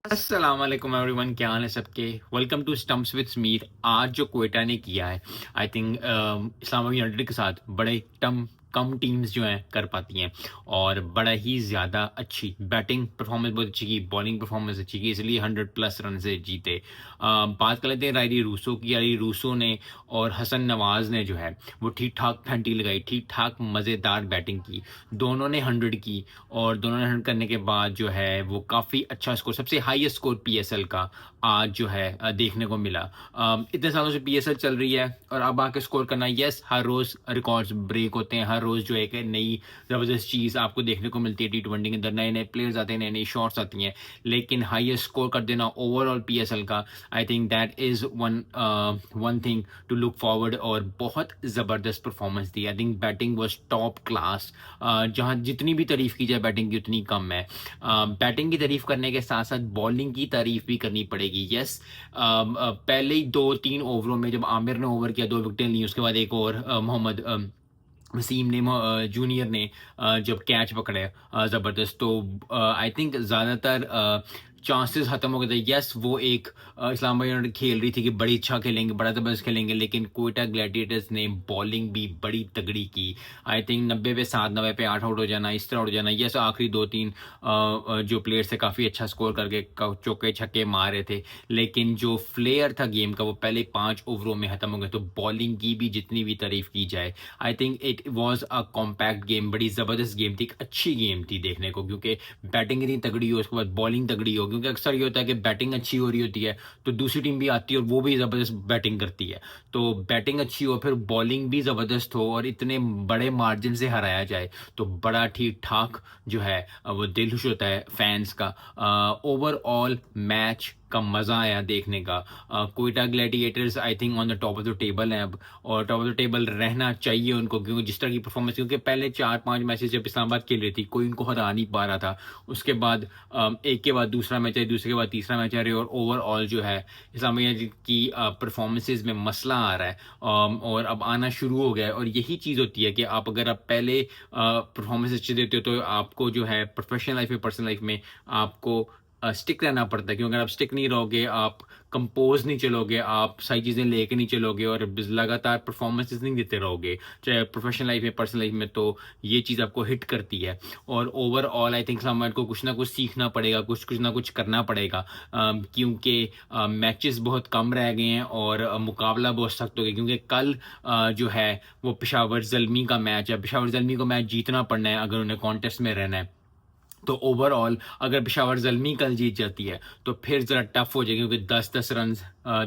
अस्सलाम वालेकुम एवरीवन, क्या हाल है सबके। Welcome to stumps with Sameer. आज जो क्वेटा ने किया है, आई थिंक इस्लामाबाद यूनाइटेड के साथ बड़े कम टीम्स जो हैं कर पाती हैं, और बड़ा ही ज़्यादा अच्छी बैटिंग परफॉर्मेंस बहुत अच्छी की, बॉलिंग परफॉर्मेंस अच्छी की, इसलिए 100+ रन से जीते। बात कर लेते हैं रायरी रूसो की। रायरी रूसो ने और हसन नवाज ने जो है वो ठीक ठाक फैंटी लगाई, ठीक ठाक मज़ेदार बैटिंग की। दोनों ने 100 की, और दोनों ने 100 करने के बाद जो है वो काफ़ी अच्छा स्कोर, सबसे हाईएस्ट स्कोर पीएसएल का आज जो है देखने को मिला। इतने सालों से पीएसएल चल रही है, और अब आके स्कोर करना, यस हर रोज़ रिकॉर्ड्स ब्रेक होते हैं, हर रोज़ जो है एक नई ज़बरदस्त चीज़ आपको देखने को मिलती है। टी20 के अंदर नए नए प्लेयर्स आते हैं, नई नई शॉट्स आती हैं, लेकिन हाईएस्ट स्कोर कर देना ओवरऑल पीएसएल का, I think that is one thing to look forward. और बहुत ज़बरदस्त परफॉर्मेंस दी। I think batting was top class. जहाँ जितनी भी तारीफ़ की जाए बैटिंग की उतनी कम है। बैटिंग की तारीफ करने के साथ साथ बॉलिंग की तारीफ भी करनी पड़ेगी। यस, पहले ही 2-3 ओवरों में जब आमिर ने ओवर किया, 2 विकेटें ली, उसके बाद एक और मोहम्मद वसीम ने जूनियर ने जब कैच पकड़े ज़बरदस्त, तो आई थिंक ज़्यादातर चांसेस खत्म हो गए थे। यस, वो एक इस्लामाबाद यूनाइटेड खेल रही थी कि बड़ी अच्छा खेलेंगे, बड़ा ज़बरदस्त खेलेंगे, लेकिन क्वेटा ग्लैडिएटर्स ने बॉलिंग भी बड़ी तगड़ी की। आई थिंक 90 पे 7, 90 पे 8 आउट हो जाना, इस तरह आउट हो जाना। यस, आखिरी 2-3 जो प्लेयर्स थे काफ़ी अच्छा स्कोर करके चौके छक्के मार रहे थे, लेकिन जो फ्लेयर था गेम का वो पहले 5 ओवरों में खत्म हो गया। तो बॉलिंग की भी जितनी भी तारीफ की जाए, I think it was a compact game, बड़ी ज़बरदस्त गेम थी, एक अच्छी गेम थी देखने को, क्योंकि बैटिंग इतनी तगड़ी हो, उसके बाद बॉलिंग तगड़ी हो, क्योंकि अक्सर ये होता है कि बैटिंग अच्छी हो रही होती है तो दूसरी टीम भी आती है और वो भी ज़बरदस्त बैटिंग करती है। तो बैटिंग अच्छी हो, फिर बॉलिंग भी ज़बरदस्त हो, और इतने बड़े मार्जिन से हराया जाए, तो बड़ा ठीक ठाक जो है वो दिल खुश होता है फैंस का। ओवरऑल मैच का मज़ा आया देखने का। Quetta Gladiators I think on the top of the table हैं अब, और टॉप ऑफ द टेबल रहना चाहिए उनको, क्योंकि जिस तरह की परफॉर्मेंस, क्योंकि पहले 4-5 मैचेस जब इस्लामाबाद खेल रही थी कोई उनको हरा नहीं पा रहा था, उसके बाद एक के बाद दूसरा मैच है, दूसरे के बाद तीसरा मैच आ रही है, और ओवरऑल जो है इस्लामाबाद की परफॉर्मेंसेज में मसला आ रहा है, और अब आना शुरू हो गया है। और यही चीज़ होती है कि आप अगर आप पहले परफॉर्मेंस अच्छी देते हो तो आपको जो है प्रोफेशनल लाइफ में, पर्सनल लाइफ में आपको स्टिक रहना पड़ता है, क्योंकि अगर आप स्टिक नहीं रहोगे, आप कंपोज नहीं चलोगे, आप सही चीज़ें लेके नहीं चलोगे, और लगातार परफॉर्मेंसेस नहीं देते रहोगे, चाहे प्रोफेशनल लाइफ में, पर्सनल लाइफ में, तो ये चीज़ आपको हिट करती है। और ओवरऑल आई थिंक समाज को कुछ ना कुछ सीखना पड़ेगा, कुछ ना कुछ करना पड़ेगा, क्योंकि मैचेस बहुत कम रह गए हैं, और मुकाबला बहुत सख्त हो गया, क्योंकि कल जो है वो पेशावर ज़ल्मी का मैच है। पेशावर ज़ल्मी को मैच जीतना पड़ना है अगर उन्हें कॉन्टेस्ट में रहना है। तो ओवरऑल अगर पेशावर ज़ल्मी कल जीत जाती है तो फिर ज़रा टफ हो जाएगी, क्योंकि 10-10 रन,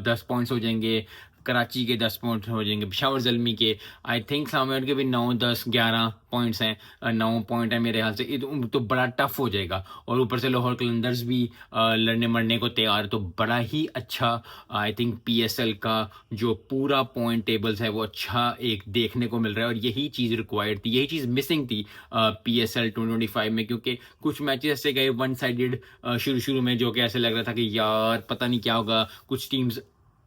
10 पॉइंट्स हो जाएंगे, कराची के 10 पॉइंट हो जाएंगे, पेशावर ज़ल्मी के आई थिंक सामने के भी 9-10-11 पॉइंट्स हैं, 9 पॉइंट है मेरे ख्याल से। तो बड़ा टफ हो जाएगा, और ऊपर से लाहौर कलंदर्स भी लड़ने मरने को तैयार, तो बड़ा ही अच्छा आई थिंक पीएसएल का जो पूरा पॉइंट टेबल्स है वो अच्छा एक देखने को मिल रहा है, और यही चीज़ रिक्वायर्ड थी, यही चीज़ मिसिंग थी पीएसएल 2025 में, क्योंकि कुछ मैचेस ऐसे गए वन साइडेड शुरू शुरू में, जो कि ऐसे लग रहा था कि यार पता नहीं क्या होगा, कुछ टीम्स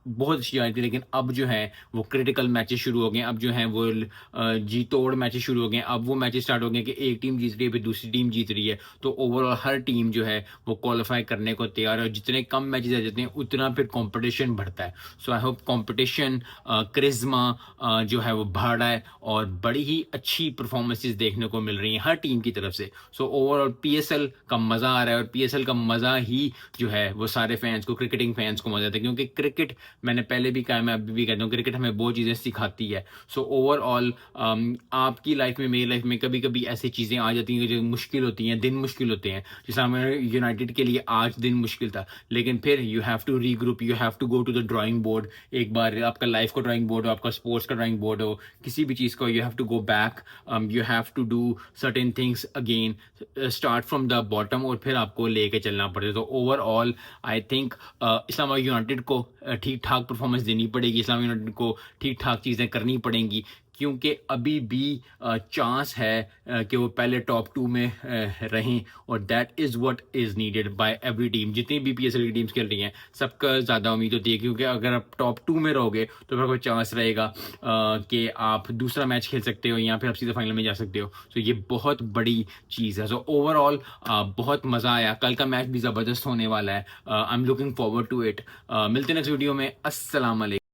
बहुत अच्छी आई थी, लेकिन अब जो है वो क्रिटिकल मैचेस शुरू हो गए, अब जो है वो जी तोड़ मैचेस शुरू हो गए, अब वो मैचेस स्टार्ट हो गए कि एक टीम जीत रही है फिर दूसरी टीम जीत रही है, तो ओवरऑल हर टीम जो है वो क्वालिफाई करने को तैयार है, और जितने कम मैचेस आ जाते हैं उतना फिर कंपटीशन बढ़ता है। सो आई होप कंपटीशन क्रिज्मा जो है वो बढ़ रहा है, और बड़ी ही अच्छी परफॉर्मेंसेस देखने को मिल रही हैं हर टीम की तरफ से। सो ओवरऑल पीएसएल का मज़ा आ रहा है, और पीएसएल का मज़ा ही जो है वो सारे फैंस को, क्रिकेटिंग फैंस को मज़ा आता है, क्योंकि क्रिकेट, मैंने पहले भी कहा, मैं अभी भी कहता हूँ, क्रिकेट हमें बहुत चीज़ें सिखाती है। सो ओवरऑल आपकी लाइफ में, मेरी लाइफ में कभी कभी ऐसी चीज़ें आ जाती हैं जो मुश्किल होती हैं, दिन मुश्किल होते हैं, जैसे हमारे यूनाइटेड के लिए आज दिन मुश्किल था, लेकिन फिर you have to regroup, you have to go to the drawing board. एक बार आपका लाइफ का ड्राइंग बोर्ड हो, आपका स्पोर्ट्स का ड्राइंग बोर्ड हो, किसी भी चीज़ का, you have to go back, you have to do certain things again, start from the bottom, और फिर आपको लेके चलना पड़ेगा। तो overall I think Islamabad United को ठीक ठाक परफॉर्मेंस देनी पड़ेगी, इस्लामाबाद यूनाइटेड को ठीक ठाक चीज़ें करनी पड़ेंगी, क्योंकि अभी भी चांस है कि वो पहले टॉप 2 में रहें, और that is what is needed bye every team. जितनी भी PSL की टीम्स खेल रही हैं सबका ज़्यादा उम्मीद होती है, क्योंकि अगर आप टॉप 2 में रहोगे तो फिर कोई चांस रहेगा कि आप दूसरा मैच खेल सकते हो या फिर आप सीधे फाइनल में जा सकते हो। तो ये बहुत बड़ी चीज़ है। सो ओवरऑल बहुत मज़ा आया। कल का मैच भी ज़बरदस्त होने वाला है। I am looking forward to it. मिलते हैं नेक्स्ट वीडियो में। अस्सलाम वालेकुम।